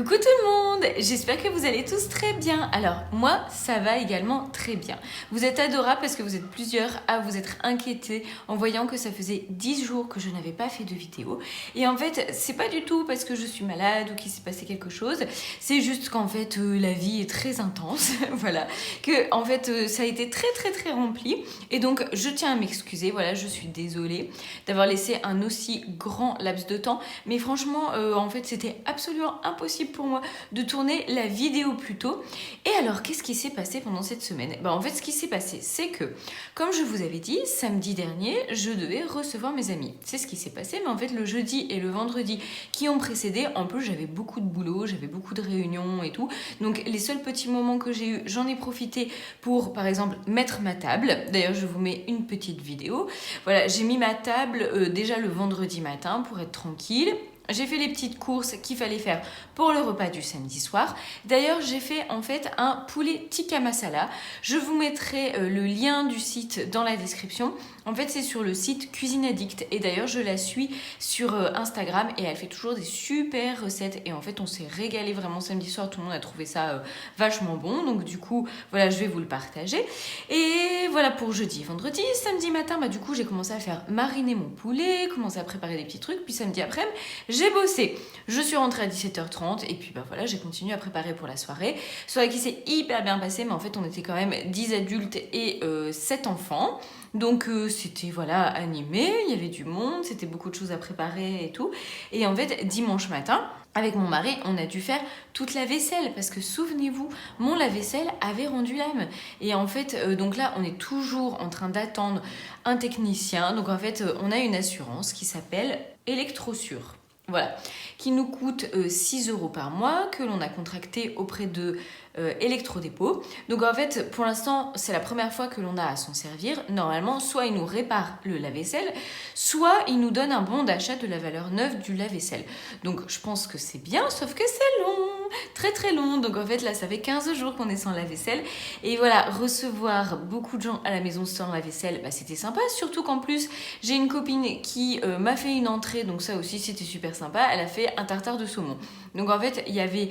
Coucou tout le monde, j'espère que vous allez tous très bien. Alors moi ça va également très bien. Vous êtes adorables parce que vous êtes plusieurs à vous être inquiétés en voyant que ça faisait 10 jours que je n'avais pas fait de vidéo. Et en fait c'est pas du tout parce que je suis malade ou qu'il s'est passé quelque chose, c'est juste qu'en fait la vie est très intense, voilà, que en fait ça a été très rempli et donc je tiens à m'excuser, voilà, je suis désolée d'avoir laissé un aussi grand laps de temps, mais franchement en fait c'était absolument impossible pour moi de tourner la vidéo plus tôt. Et alors qu'est-ce qui s'est passé pendant cette semaine? En fait ce qui s'est passé c'est que comme je vous avais dit, samedi dernier je devais recevoir mes amis, c'est ce qui s'est passé, mais en fait le jeudi et le vendredi qui ont précédé, en plus j'avais beaucoup de boulot, j'avais beaucoup de réunions et tout, donc les seuls petits moments que j'ai eu, j'en ai profité pour par exemple mettre ma table. D'ailleurs je vous mets une petite vidéo, voilà, j'ai mis ma table déjà le vendredi matin pour être tranquille. J'ai fait les petites courses qu'il fallait faire pour le repas du samedi soir. D'ailleurs, j'ai fait en fait un poulet tikka masala. Je vous mettrai le lien du site dans la description. En fait, c'est sur le site Cuisine Addict. Et d'ailleurs, je la suis sur Instagram et elle fait toujours des super recettes. Et en fait, on s'est régalé vraiment samedi soir. Tout le monde a trouvé ça vachement bon. Donc du coup, voilà, je vais vous le partager. Et voilà pour jeudi et vendredi. Samedi matin, du coup, j'ai commencé à faire mariner mon poulet, commencer à préparer des petits trucs. Puis samedi après-midi, j'ai bossé. Je suis rentrée à 17h30 et puis voilà, j'ai continué à préparer pour la soirée. Soirée qui s'est hyper bien passée, mais en fait on était quand même 10 adultes et 7 enfants. Donc c'était voilà animé, il y avait du monde, c'était beaucoup de choses à préparer et tout. Et en fait dimanche matin, avec mon mari, on a dû faire toute la vaisselle parce que souvenez-vous, mon lave-vaisselle avait rendu l'âme. Et en fait, donc là, on est toujours en train d'attendre un technicien. Donc en fait, on a une assurance qui s'appelle Electrosure. Voilà, qui nous coûte 6 € par mois, que l'on a contracté auprès de Electrodépôt. Donc en fait, pour l'instant, c'est la première fois que l'on a à s'en servir. Normalement, soit il nous répare le lave-vaisselle, soit il nous donne un bon d'achat de la valeur neuve du lave-vaisselle. Donc je pense que c'est bien, sauf que c'est long, très long. Donc en fait, là, ça fait 15 jours qu'on est sans lave-vaisselle. Et voilà, recevoir beaucoup de gens à la maison sans lave-vaisselle, c'était sympa. Surtout qu'en plus, j'ai une copine qui m'a fait une entrée, donc ça aussi, c'était super sympa. Elle a fait un tartare de saumon. Donc en fait, il y avait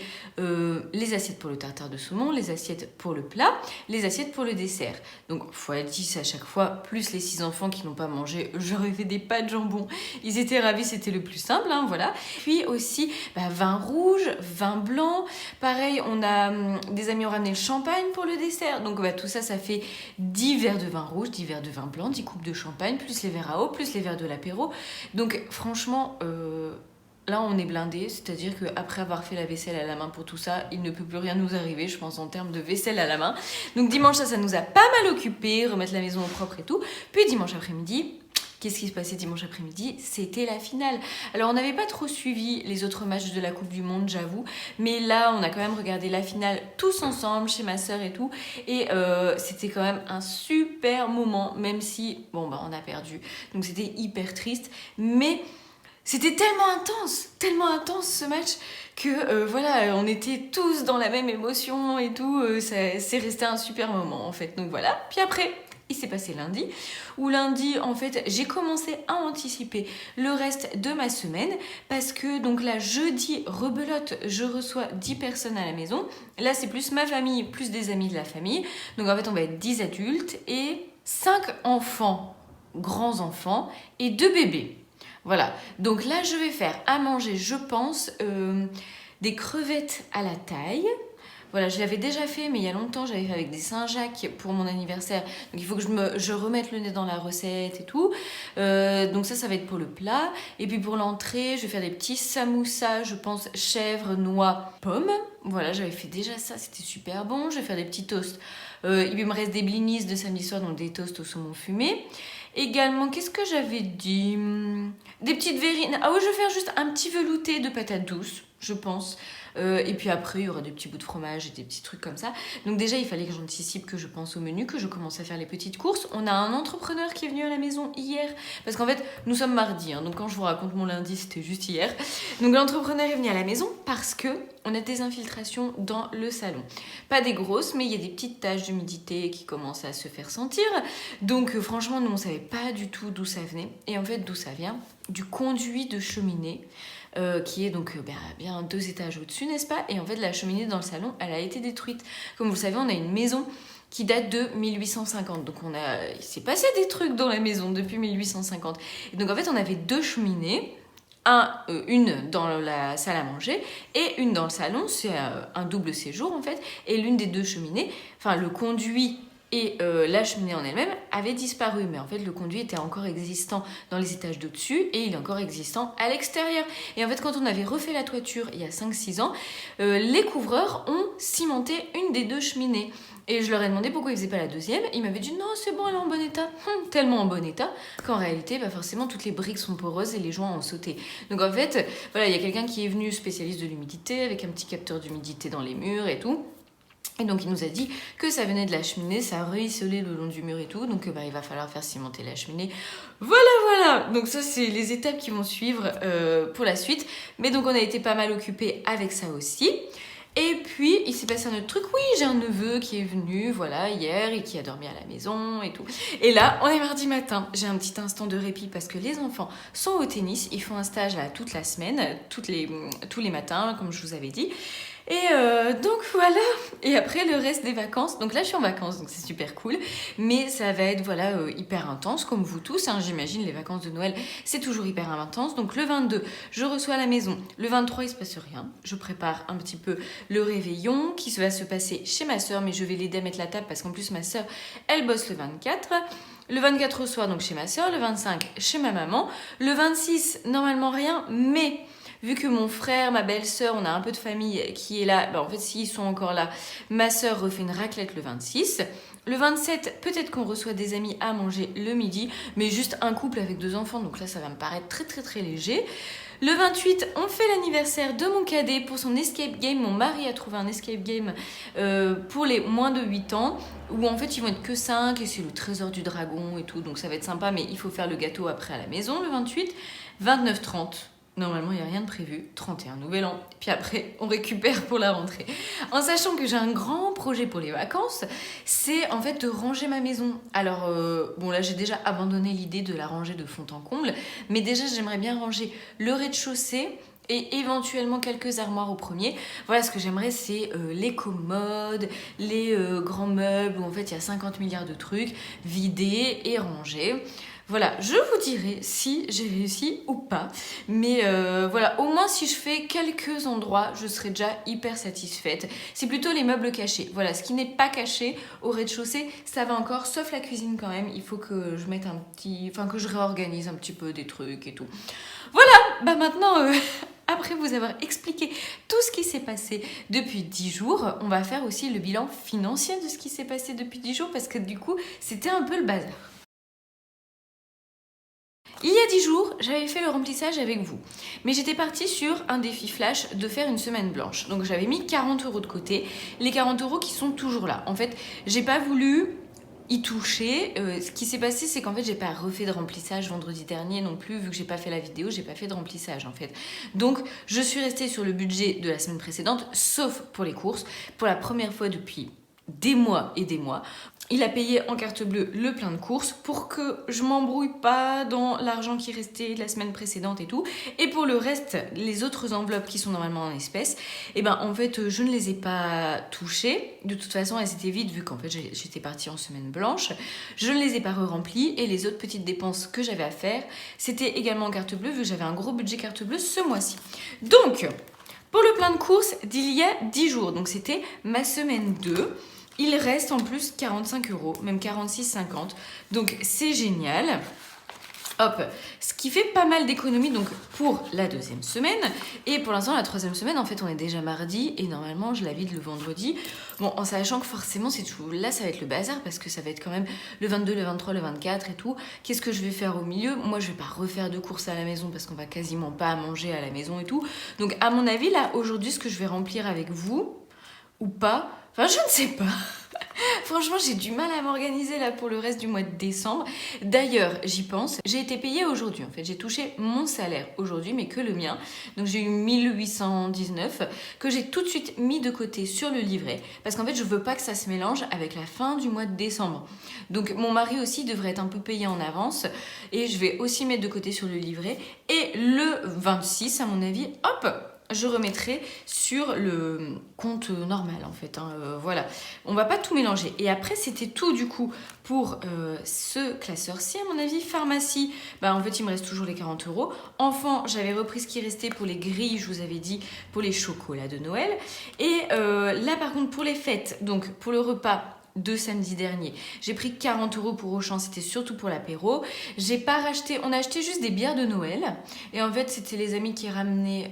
les assiettes pour le tartare de saumon, les assiettes pour le plat, les assiettes pour le dessert. Donc x10 à chaque fois, plus les 6 enfants qui n'ont pas mangé. J'aurais fait des pâtes jambon. Ils étaient ravis, c'était le plus simple, hein, voilà. Puis aussi, vin rouge, vin blanc. Pareil, on a des amis ont ramené le champagne pour le dessert. Donc tout ça, ça fait 10 verres de vin rouge, 10 verres de vin blanc, 10 coupes de champagne, plus les verres à eau, plus les verres de l'apéro. Donc franchement... Là, on est blindé, c'est-à-dire qu'après avoir fait la vaisselle à la main pour tout ça, il ne peut plus rien nous arriver, je pense, en termes de vaisselle à la main. Donc dimanche, ça nous a pas mal occupé, remettre la maison au propre et tout. Puis dimanche après-midi, qu'est-ce qui se passait dimanche après-midi? C'était la finale. Alors, on n'avait pas trop suivi les autres matchs de la Coupe du Monde, j'avoue. Mais là, on a quand même regardé la finale tous ensemble, chez ma sœur et tout. Et c'était quand même un super moment, même si, on a perdu. Donc, c'était hyper triste. Mais... c'était tellement intense ce match que voilà, on était tous dans la même émotion et tout, c'est resté un super moment en fait. Donc voilà, puis après, il s'est passé lundi, où lundi en fait, j'ai commencé à anticiper le reste de ma semaine parce que donc là, jeudi, rebelote, je reçois 10 personnes à la maison. Là, c'est plus ma famille, plus des amis de la famille. Donc en fait, on va être 10 adultes et 5 enfants, grands enfants et 2 bébés. Voilà, donc là je vais faire à manger, je pense, des crevettes à la taille. Voilà, je l'avais déjà fait, mais il y a longtemps, j'avais fait avec des Saint-Jacques pour mon anniversaire. Donc il faut que je remette le nez dans la recette et tout. Donc ça va être pour le plat. Et puis pour l'entrée, je vais faire des petits samoussas, je pense, chèvre, noix, pomme. Voilà, j'avais fait déjà ça, c'était super bon. Je vais faire des petits toasts. Il me reste des blinis de samedi soir, donc des toasts au saumon fumé. Également, qu'est-ce que j'avais dit? Des petites verrines. Ah oui, je vais faire juste un petit velouté de patates douces, je pense. Et puis après, il y aura des petits bouts de fromage et des petits trucs comme ça. Donc déjà, il fallait que j'anticipe, que je pense au menu, que je commence à faire les petites courses. On a un entrepreneur qui est venu à la maison hier. Parce qu'en fait, nous sommes mardi. Donc quand je vous raconte mon lundi, c'était juste hier. Donc l'entrepreneur est venu à la maison parce que on a des infiltrations dans le salon. Pas des grosses, mais il y a des petites taches d'humidité qui commencent à se faire sentir. Donc franchement, nous, on savait pas du tout d'où ça venait. Et en fait, d'où ça vient? Du conduit de cheminée qui est donc bien 2 étages au-dessus, n'est-ce pas? Et en fait, la cheminée dans le salon, elle a été détruite. Comme vous le savez, on a une maison qui date de 1850. Donc il s'est passé des trucs dans la maison depuis 1850. Et donc en fait, on avait 2 cheminées. Une dans la salle à manger et une dans le salon, c'est un double séjour en fait, et l'une des 2 cheminées, enfin le conduit et la cheminée en elle-même avait disparu, mais en fait le conduit était encore existant dans les étages d'au-dessus et il est encore existant à l'extérieur. Et en fait quand on avait refait la toiture il y a 5-6 ans, les couvreurs ont cimenté une des 2 cheminées. Et je leur ai demandé pourquoi ils faisaient pas la deuxième. Ils m'avaient dit non, c'est bon, elle est en bon état. Tellement en bon état qu'en réalité, forcément, toutes les briques sont poreuses et les joints ont sauté. Donc en fait, voilà, il y a quelqu'un qui est venu spécialiste de l'humidité avec un petit capteur d'humidité dans les murs et tout. Et donc il nous a dit que ça venait de la cheminée, ça ruisselait le long du mur et tout, donc il va falloir faire cimenter la cheminée. Voilà. Donc ça c'est les étapes qui vont suivre pour la suite. Mais donc on a été pas mal occupés avec ça aussi. Et puis, il s'est passé un autre truc. Oui, j'ai un neveu qui est venu, voilà, hier, et qui a dormi à la maison et tout. Et là, on est mardi matin. J'ai un petit instant de répit parce que les enfants sont au tennis. Ils font un stage là toute la semaine, tous les matins, comme je vous avais dit. Et donc voilà, et après le reste des vacances, donc là je suis en vacances donc c'est super cool, mais ça va être voilà hyper intense comme vous tous, hein, j'imagine les vacances de Noël c'est toujours hyper intense. Donc le 22 je reçois à la maison, le 23 il se passe rien, je prépare un petit peu le réveillon qui va se passer chez ma soeur, mais je vais l'aider à mettre la table parce qu'en plus ma soeur elle bosse le 24. Le 24 au soir donc chez ma soeur, le 25 chez ma maman, le 26 normalement rien, mais vu que mon frère, ma belle-sœur, on a un peu de famille qui est là, en fait, s'ils sont encore là, ma sœur refait une raclette le 26. Le 27, peut-être qu'on reçoit des amis à manger le midi, mais juste un couple avec 2 enfants, donc là, ça va me paraître très, très, très léger. Le 28, on fait l'anniversaire de mon cadet pour son escape game. Mon mari a trouvé un escape game pour les moins de 8 ans, où en fait, ils vont être que 5, et c'est le trésor du dragon et tout, donc ça va être sympa, mais il faut faire le gâteau après à la maison, le 28. 29, 30. Normalement, il n'y a rien de prévu. 31, nouvel an. Puis après, on récupère pour la rentrée. En sachant que j'ai un grand projet pour les vacances, c'est en fait de ranger ma maison. Alors, là, j'ai déjà abandonné l'idée de la ranger de fond en comble. Mais déjà, j'aimerais bien ranger le rez-de-chaussée et éventuellement quelques armoires au premier. Voilà, ce que j'aimerais, c'est les commodes, les grands meubles où en fait, il y a 50 milliards de trucs vidés et rangés. Voilà, je vous dirai si j'ai réussi ou pas. Mais voilà, au moins si je fais quelques endroits, je serai déjà hyper satisfaite. C'est plutôt les meubles cachés. Voilà, ce qui n'est pas caché au rez-de-chaussée, ça va encore, sauf la cuisine quand même. Il faut que je mette que je réorganise un petit peu des trucs et tout. Voilà, maintenant... Après vous avoir expliqué tout ce qui s'est passé depuis 10 jours, on va faire aussi le bilan financier de ce qui s'est passé depuis 10 jours parce que du coup, c'était un peu le bazar. Il y a 10 jours, j'avais fait le remplissage avec vous. Mais j'étais partie sur un défi flash de faire une semaine blanche. Donc j'avais mis 40 € de côté. Les 40 € qui sont toujours là. En fait, j'ai pas voulu y toucher. Ce qui s'est passé, c'est qu'en fait, j'ai pas refait de remplissage vendredi dernier non plus. Vu que j'ai pas fait la vidéo, j'ai pas fait de remplissage en fait. Donc, je suis restée sur le budget de la semaine précédente, sauf pour les courses. Pour la première fois depuis des mois et des mois. Il a payé en carte bleue le plein de courses pour que je m'embrouille pas dans l'argent qui restait de la semaine précédente et tout. Et pour le reste, les autres enveloppes qui sont normalement en espèces, en fait, je ne les ai pas touchées. De toute façon, elles étaient vides vu qu'en fait, j'étais partie en semaine blanche. Je ne les ai pas re-remplies et les autres petites dépenses que j'avais à faire, c'était également en carte bleue vu que j'avais un gros budget carte bleue ce mois-ci. Donc, pour le plein de courses d'il y a 10 jours, donc c'était ma semaine 2, il reste en plus 45 €, même 46,50. Donc c'est génial. Hop, ce qui fait pas mal d'économies donc pour la 2e semaine. Et pour l'instant, la 3e semaine, en fait, on est déjà mardi et normalement, je la vide le vendredi. Bon, en sachant que forcément, c'est tout. Là, ça va être le bazar parce que ça va être quand même le 22, le 23, le 24 et tout. Qu'est-ce que je vais faire au milieu? Moi, je vais pas refaire de courses à la maison parce qu'on va quasiment pas manger à la maison et tout. Donc, à mon avis, là, aujourd'hui, ce que je vais remplir avec vous ou pas, enfin, je ne sais pas. Franchement, j'ai du mal à m'organiser là pour le reste du mois de décembre. D'ailleurs, j'y pense, j'ai été payée aujourd'hui en fait. J'ai touché mon salaire aujourd'hui, mais que le mien. Donc j'ai eu 1819 que j'ai tout de suite mis de côté sur le livret parce qu'en fait, je veux pas que ça se mélange avec la fin du mois de décembre. Donc mon mari aussi devrait être un peu payé en avance et je vais aussi mettre de côté sur le livret. Et le 26, à mon avis, hop, je remettrai sur le compte normal en fait. Voilà, on va pas tout mélanger. Et après, c'était tout du coup pour ce classeur-ci. À mon avis, pharmacie, en fait, il me reste toujours les 40 €. Enfant, j'avais repris ce qui restait pour les grilles, je vous avais dit, pour les chocolats de Noël. Et là, par contre, pour les fêtes, donc pour le repas de samedi dernier, j'ai pris 40 € pour Auchan, c'était surtout pour l'apéro. J'ai pas racheté, on a acheté juste des bières de Noël et en fait c'était les amis qui ramenaient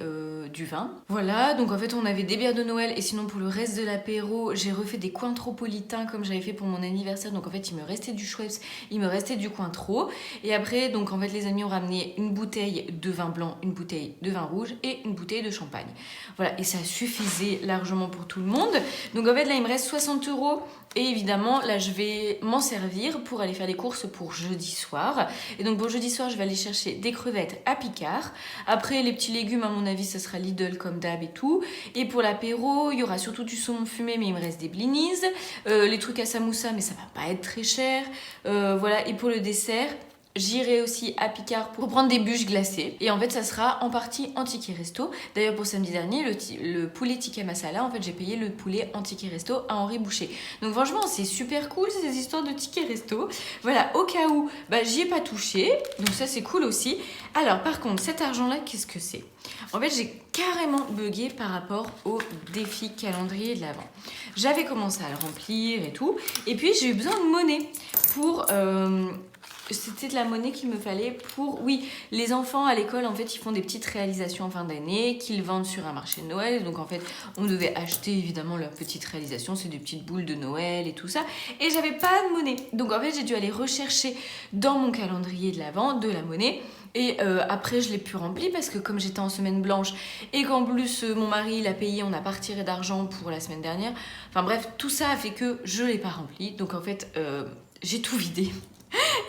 du vin. Voilà, donc en fait on avait des bières de Noël et sinon pour le reste de l'apéro, j'ai refait des cointropolitains comme j'avais fait pour mon anniversaire. Donc en fait il me restait du Schweppes, il me restait du cointreau et après donc en fait les amis ont ramené une bouteille de vin blanc, une bouteille de vin rouge et une bouteille de champagne. Voilà, et ça suffisait largement pour tout le monde. Donc en fait là il me reste 60 € et évidemment là je vais m'en servir pour aller faire les courses pour jeudi soir. Et donc pour jeudi soir je vais aller chercher des crevettes à Picard. Après les petits légumes à mon avis ça sera Lidl comme d'hab et tout. Et pour l'apéro il y aura surtout du saumon fumé mais il me reste des blinis, les trucs à samoussa mais ça va pas être très cher. Voilà, et pour le dessert j'irai aussi à Picard pour prendre des bûches glacées. Et en fait, ça sera en partie en ticket resto. D'ailleurs, pour samedi dernier, le poulet tikka masala, en fait, j'ai payé le poulet en ticket resto à Henri Boucher. Donc franchement, c'est super cool ces histoires de ticket resto. Voilà, au cas où, j'y ai pas touché. Donc ça, c'est cool aussi. Alors, par contre, cet argent-là, qu'est-ce que c'est ? En fait, j'ai carrément bugué par rapport au défi calendrier de l'Avent. J'avais commencé à le remplir et tout. Et puis, j'ai eu besoin de monnaie pour... c'était de la monnaie qu'il me fallait pour... Oui, les enfants à l'école, en fait, ils font des petites réalisations en fin d'année qu'ils vendent sur un marché de Noël. Donc, en fait, on devait acheter, évidemment, leurs petites réalisations. C'est des petites boules de Noël et tout ça. Et j'avais pas de monnaie. Donc, en fait, j'ai dû aller rechercher dans mon calendrier de l'Avent de la monnaie. Et après, je l'ai pu remplir parce que comme j'étais en semaine blanche et qu'en plus, mon mari l'a payé, on n'a pas retiré d'argent pour la semaine dernière. Enfin bref, tout ça a fait que je ne l'ai pas rempli. Donc, en fait, j'ai tout vidé.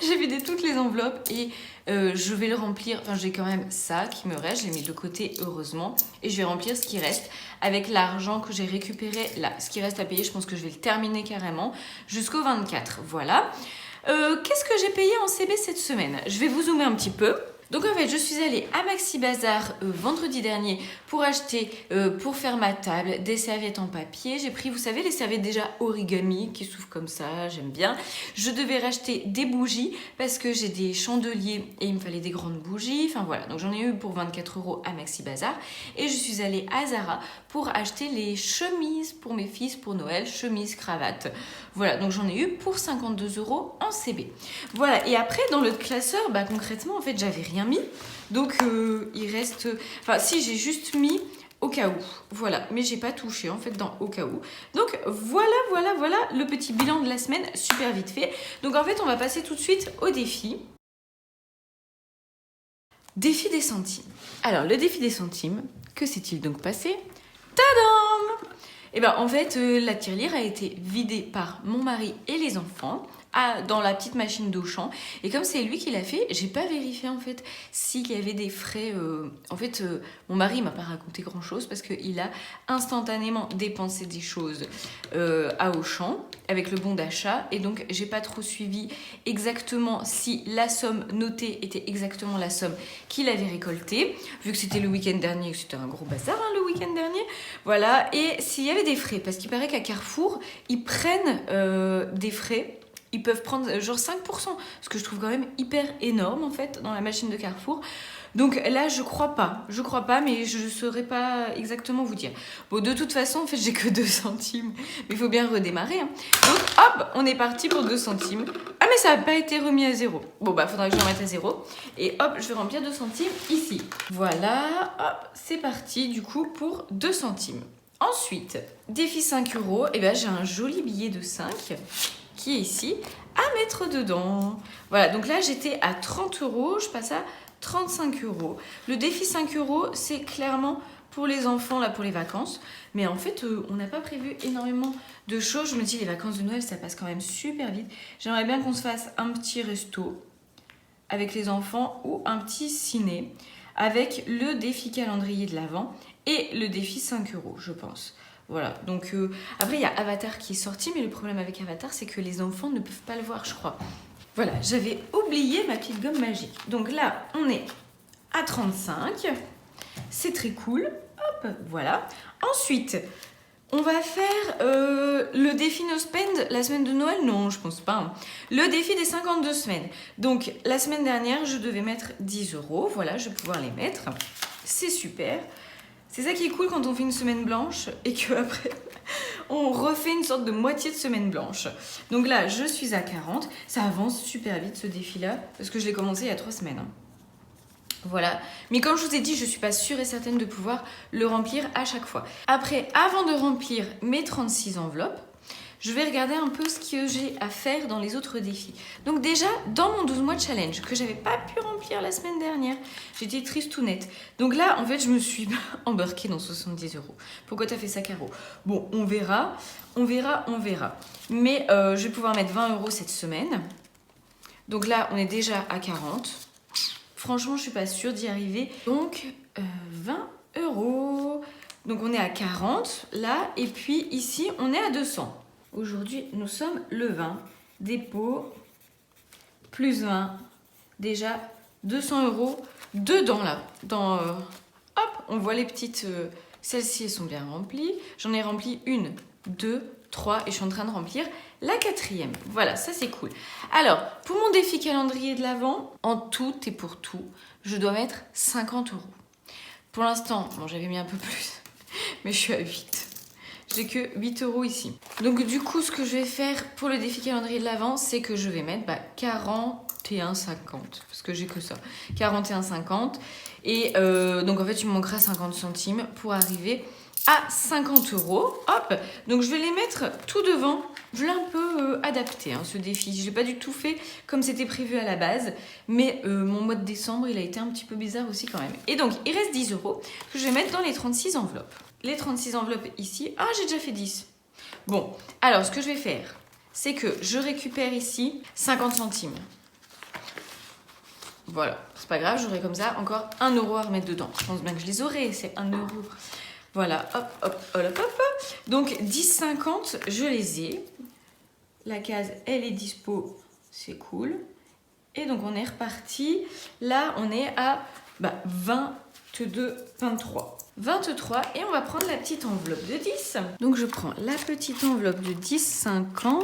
J'ai vidé toutes les enveloppes et je vais le remplir. Enfin, j'ai quand même ça qui me reste. J'ai mis de côté, heureusement. Et je vais remplir ce qui reste avec l'argent que j'ai récupéré là. Ce qui reste à payer, je pense que je vais le terminer carrément jusqu'au 24. Voilà. Qu'est-ce que j'ai payé en CB cette semaine ? Je vais vous zoomer un petit peu. Donc en fait, je suis allée à Maxi Bazar vendredi dernier pour acheter, pour faire ma table, des serviettes en papier. J'ai pris, vous savez, les serviettes déjà origami qui s'ouvrent comme ça, j'aime bien. Je devais racheter des bougies parce que j'ai des chandeliers et il me fallait des grandes bougies. Enfin voilà, donc j'en ai eu pour 24 € à Maxi Bazar. Et je suis allée à Zara pour acheter les chemises pour mes fils pour Noël, chemises, cravates. Voilà, donc j'en ai eu pour 52 € en CB. Voilà, et après dans le classeur, concrètement, en fait, j'avais rien mis. Donc il reste... Enfin si, j'ai juste mis au cas où. Voilà, mais j'ai pas touché en fait dans au cas où. Donc voilà le petit bilan de la semaine, super vite fait. Donc en fait, on va passer tout de suite au défi. Défi des centimes. Alors le défi des centimes, que s'est-il donc passé ? Tadam ! Et en fait, la tirelire a été vidée par mon mari et les enfants dans la petite machine d'Auchan. Et comme c'est lui qui l'a fait, j'ai pas vérifié en fait s'il y avait des frais. En fait, mon mari m'a pas raconté grand chose parce qu'il a instantanément dépensé des choses à Auchan avec le bon d'achat. Et donc, j'ai pas trop suivi exactement si la somme notée était exactement la somme qu'il avait récoltée, vu que c'était le week-end dernier, que c'était un gros bazar le week-end dernier. Voilà, et s'il y avait des frais, parce qu'il paraît qu'à Carrefour, ils prennent des frais. Ils peuvent prendre genre 5%, ce que je trouve quand même hyper énorme en fait dans la machine de Carrefour. Donc là, je crois pas, mais je ne saurais pas exactement vous dire. Bon, de toute façon, en fait, j'ai que 2 centimes, mais il faut bien redémarrer. Hein. Donc, hop, on est parti pour 2 centimes. Ah, mais ça n'a pas été remis à 0. Bon, faudra que je le remette à 0. Et hop, je vais remplir 2 centimes ici. Voilà, hop, c'est parti du coup pour 2 centimes. Ensuite, défi 5 €, j'ai un joli billet de 5 qui est ici à mettre dedans. Voilà, donc là j'étais à 30 €, je passe à 35 €. Le défi 5 €, c'est clairement pour les enfants, là, pour les vacances. Mais en fait, on n'a pas prévu énormément de choses. Je me dis, les vacances de Noël, ça passe quand même super vite. J'aimerais bien qu'on se fasse un petit resto avec les enfants ou un petit ciné avec le défi calendrier de l'Avent et le défi 5 €, je pense. Voilà, donc après il y a Avatar qui est sorti, mais le problème avec Avatar, c'est que les enfants ne peuvent pas le voir, je crois. Voilà, j'avais oublié ma petite gomme magique. Donc là, on est à 35. C'est très cool. Hop, voilà. Ensuite, on va faire le défi No Spend la semaine de Noël. Non, je pense pas. Hein. Le défi des 52 semaines. Donc, la semaine dernière, je devais mettre 10 €. Voilà, je vais pouvoir les mettre. C'est super. C'est ça qui est cool quand on fait une semaine blanche et qu'après, on refait une sorte de moitié de semaine blanche. Donc là, je suis à 40. Ça avance super vite ce défi-là parce que je l'ai commencé il y a 3 semaines. Hein. Voilà, mais comme je vous ai dit, je ne suis pas sûre et certaine de pouvoir le remplir à chaque fois. Après, avant de remplir mes 36 enveloppes, je vais regarder un peu ce que j'ai à faire dans les autres défis. Donc déjà, dans mon 12 mois de challenge, que j'avais pas pu remplir la semaine dernière, j'étais tristounette. Donc là, en fait, je me suis embarquée dans 70 €. Pourquoi t'as fait ça, Caro? Bon, on verra. Mais je vais pouvoir mettre 20 € cette semaine. Donc là, on est déjà à 40. Franchement, je suis pas sûre d'y arriver. Donc, 20 €. Donc, on est à 40 là. Et puis, ici, on est à 200. Aujourd'hui, nous sommes le 20. Dépôt, plus 20. Déjà, 200 € dedans, là. Hop, on voit les petites... Celles-ci, elles sont bien remplies. J'en ai rempli 1, 2, 3. Et je suis en train de remplir la 4e. Voilà, ça c'est cool. Alors, pour mon défi calendrier de l'Avent, en tout et pour tout, je dois mettre 50 €. Pour l'instant, bon, j'avais mis un peu plus, mais je suis à 8. J'ai que 8 € ici. Donc du coup, ce que je vais faire pour le défi calendrier de l'Avent, c'est que je vais mettre 41,50. Parce que j'ai que ça. 41,50. Et donc en fait, il me manquera 50 centimes pour arriver à 50 €. Hop, donc je vais les mettre tout devant. Je l'ai un peu adapté, hein, ce défi. Je l'ai pas du tout fait comme c'était prévu à la base. Mais mon mois de décembre, il a été un petit peu bizarre aussi quand même. Et donc, il reste 10 € que je vais mettre dans les 36 enveloppes. Les 36 enveloppes ici. Ah, j'ai déjà fait 10. Bon, alors ce que je vais faire, c'est que je récupère ici 50 centimes. Voilà, c'est pas grave, j'aurai comme ça encore 1 € à remettre dedans. Je pense bien que je les aurai, c'est 1 €. Voilà, hop, hop, hop, hop, hop. Donc 10,50, je les ai. La case, elle est dispo, c'est cool. Et donc on est reparti. Là, on est à 22, 23. 23 et on va prendre la petite enveloppe de 10. Donc je prends la petite enveloppe de 10,50.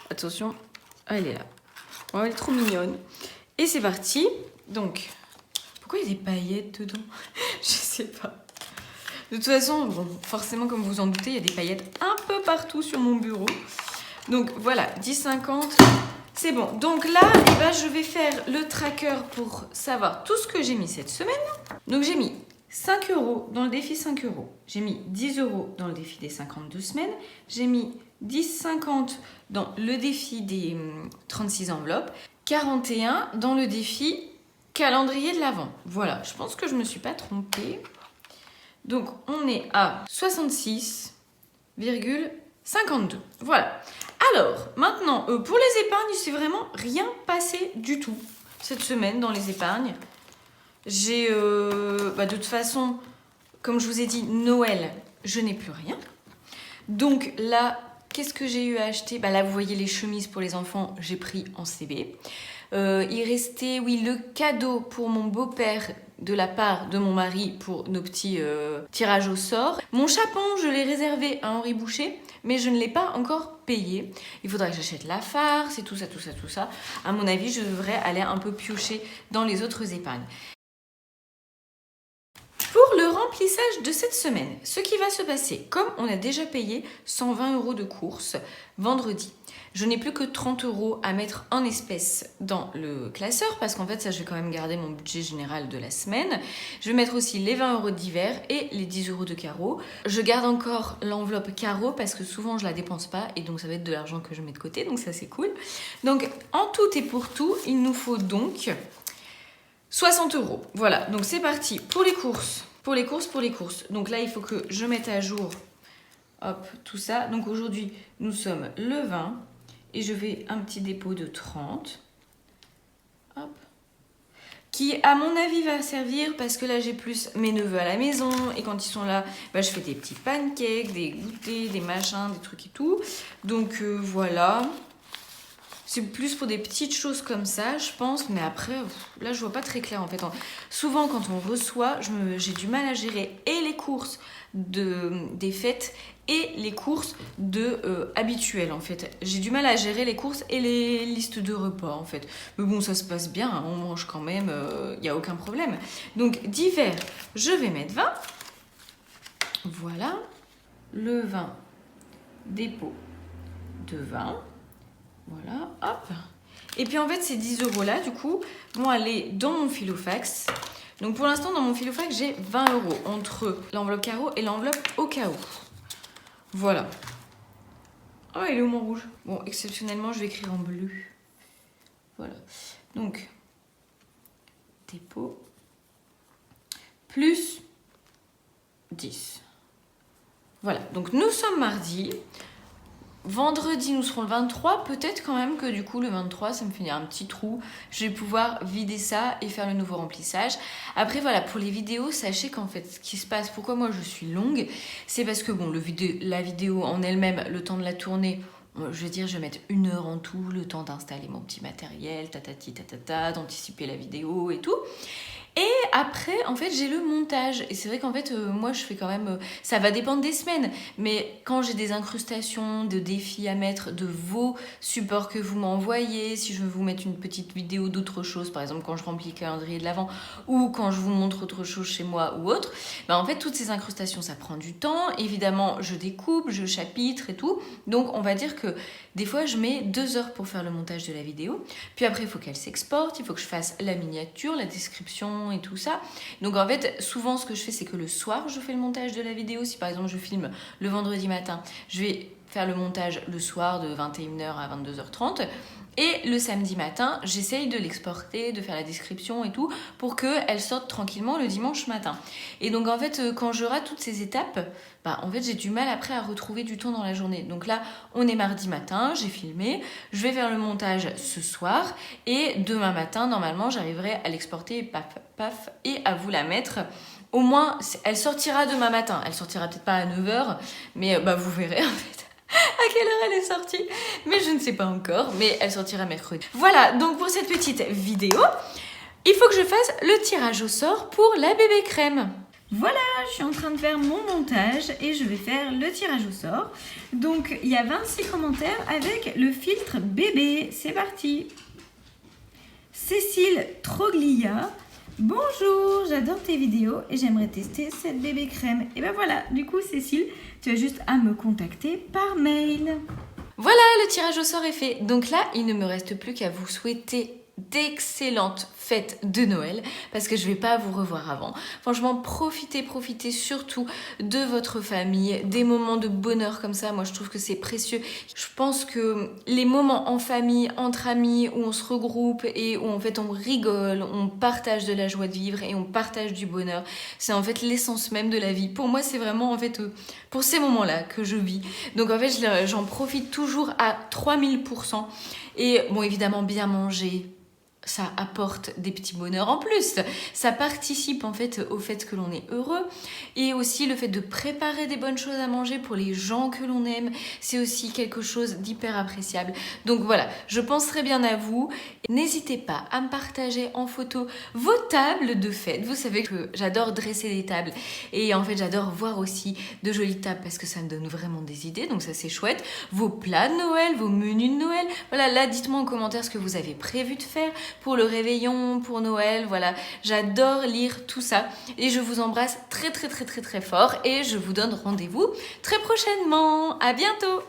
Attention, elle est là. Oh, elle est trop mignonne. Et c'est parti. Donc, pourquoi il y a des paillettes dedans? Je sais pas. De toute façon, bon, forcément, comme vous en doutez, il y a des paillettes un peu partout sur mon bureau. Donc voilà, 10,50. C'est bon. Donc là, je vais faire le tracker pour savoir tout ce que j'ai mis cette semaine. Donc j'ai mis 5 € dans le défi 5 €. J'ai mis 10 € dans le défi des 52 semaines. J'ai mis 10,50 dans le défi des 36 enveloppes. 41 dans le défi calendrier de l'Avent. Voilà, je pense que je ne me suis pas trompée. Donc on est à 66,52. Voilà. Alors, maintenant, pour les épargnes, il s'est vraiment rien passé du tout cette semaine dans les épargnes. J'ai, de toute façon, comme je vous ai dit, Noël, je n'ai plus rien. Donc là, qu'est-ce que j'ai eu à acheter? Là, vous voyez les chemises pour les enfants, j'ai pris en CB. Il restait, oui, le cadeau pour mon beau-père de la part de mon mari pour nos petits tirages au sort. Mon chapon, je l'ai réservé à Henri Boucher, mais je ne l'ai pas encore payé. Il faudra que j'achète la farce et tout ça. À mon avis, je devrais aller un peu piocher dans les autres épargnes. Pour le remplissage de cette semaine, ce qui va se passer, comme on a déjà payé 120 € de course vendredi, je n'ai plus que 30 € à mettre en espèces dans le classeur parce qu'en fait, ça, je vais quand même garder mon budget général de la semaine. Je vais mettre aussi les 20 € d'hiver et les 10 € de Caro. Je garde encore l'enveloppe Caro parce que souvent, je la dépense pas et donc ça va être de l'argent que je mets de côté, donc ça, c'est cool. Donc, en tout et pour tout, il nous faut donc 60 €. Voilà, donc c'est parti pour les courses. Pour les courses. Donc là, il faut que je mette à jour, hop, tout ça. Donc aujourd'hui, nous sommes le 20 et je fais un petit dépôt de 30. Hop. Qui, à mon avis, va servir parce que là, j'ai plus mes neveux à la maison et quand ils sont là, bah, je fais des petits pancakes, des goûters, des machins, des trucs et tout. Donc voilà. C'est plus pour des petites choses comme ça, je pense. Mais après, là, je vois pas très clair en fait. Souvent, quand on reçoit, j'ai du mal à gérer et les courses des fêtes et les courses habituelles en fait. J'ai du mal à gérer les courses et les listes de repas en fait. Mais bon, ça se passe bien, hein, on mange quand même, il n'y a aucun problème. Donc, d'hiver, je vais mettre 20. Voilà. Le 20, dépôt de 20. Voilà, hop. Et puis en fait, ces 10 € là, du coup, vont aller dans mon filofax. Donc pour l'instant, dans mon filofax, j'ai 20 € entre l'enveloppe carreau et l'enveloppe au cas où. Voilà. Oh, il est où mon rouge? Bon, exceptionnellement, je vais écrire en bleu. Voilà. Donc, dépôt plus 10. Voilà, donc nous sommes mardi. Vendredi, nous serons le 23. Peut-être quand même que du coup, le 23, ça me fait un petit trou. Je vais pouvoir vider ça et faire le nouveau remplissage. Après, voilà, pour les vidéos, sachez qu'en fait, ce qui se passe, pourquoi moi je suis longue, c'est parce que, bon, la vidéo en elle-même, le temps de la tourner, je veux dire, je vais mettre 1 heure en tout, le temps d'installer mon petit matériel, d'anticiper la vidéo et tout. Et après, en fait, j'ai le montage. Et c'est vrai qu'en fait, moi, je fais quand même... ça va dépendre des semaines. Mais quand j'ai des incrustations, de défis à mettre, de vos supports que vous m'envoyez, si je veux vous mettre une petite vidéo d'autre chose, par exemple, quand je remplis le calendrier de l'Avent, ou quand je vous montre autre chose chez moi ou autre, ben, en fait, toutes ces incrustations, ça prend du temps. Évidemment, je découpe, je chapitre et tout. Donc, on va dire que des fois, je mets 2 heures pour faire le montage de la vidéo. Puis après, il faut qu'elle s'exporte, il faut que je fasse la miniature, la description et tout ça. Donc en fait, souvent ce que je fais, c'est que le soir, je fais le montage de la vidéo. Si par exemple, je filme le vendredi matin, je vais faire le montage le soir de 21h à 22h30. Et le samedi matin, j'essaye de l'exporter, de faire la description et tout, pour qu'elle sorte tranquillement le dimanche matin. Et donc en fait, quand je rate toutes ces étapes, bah, en fait, j'ai du mal après à retrouver du temps dans la journée. Donc là, on est mardi matin, j'ai filmé, je vais faire le montage ce soir, et demain matin, normalement, j'arriverai à l'exporter, paf, paf, et à vous la mettre. Au moins, elle sortira demain matin. Elle sortira peut-être pas à 9h, mais bah, vous verrez en fait. À quelle heure elle est sortie, mais je ne sais pas encore, mais elle sortira mercredi. Voilà, donc pour cette petite vidéo, il faut que je fasse le tirage au sort pour la bébé crème. Voilà, je suis en train de faire mon montage et je vais faire le tirage au sort. Donc, il y a 26 commentaires avec le filtre bébé. C'est parti. Cécile Troglia. Bonjour, j'adore tes vidéos et j'aimerais tester cette bébé crème. Et ben voilà, du coup Cécile, tu as juste à me contacter par mail. Voilà, le tirage au sort est fait. Donc là, il ne me reste plus qu'à vous souhaiter d'excellentes fêtes de Noël parce que je vais pas vous revoir avant. Franchement, profitez surtout de votre famille, des moments de bonheur comme ça. Moi, je trouve que c'est précieux. Je pense que les moments en famille, entre amis, où on se regroupe et où en fait on rigole, on partage de la joie de vivre et on partage du bonheur, c'est en fait l'essence même de la vie. Pour moi, c'est vraiment en fait pour ces moments-là que je vis. Donc en fait, j'en profite toujours à 3000%. Et bon, évidemment, bien manger, ça apporte des petits bonheurs en plus. Ça participe en fait au fait que l'on est heureux. Et aussi le fait de préparer des bonnes choses à manger pour les gens que l'on aime, c'est aussi quelque chose d'hyper appréciable. Donc voilà, je penserai bien à vous. N'hésitez pas à me partager en photo vos tables de fête. Vous savez que j'adore dresser des tables. Et en fait, j'adore voir aussi de jolies tables parce que ça me donne vraiment des idées. Donc ça, c'est chouette. Vos plats de Noël, vos menus de Noël. Voilà, là, dites-moi en commentaire ce que vous avez prévu de faire pour le réveillon, pour Noël, voilà. J'adore lire tout ça et je vous embrasse très fort et je vous donne rendez-vous très prochainement. À bientôt!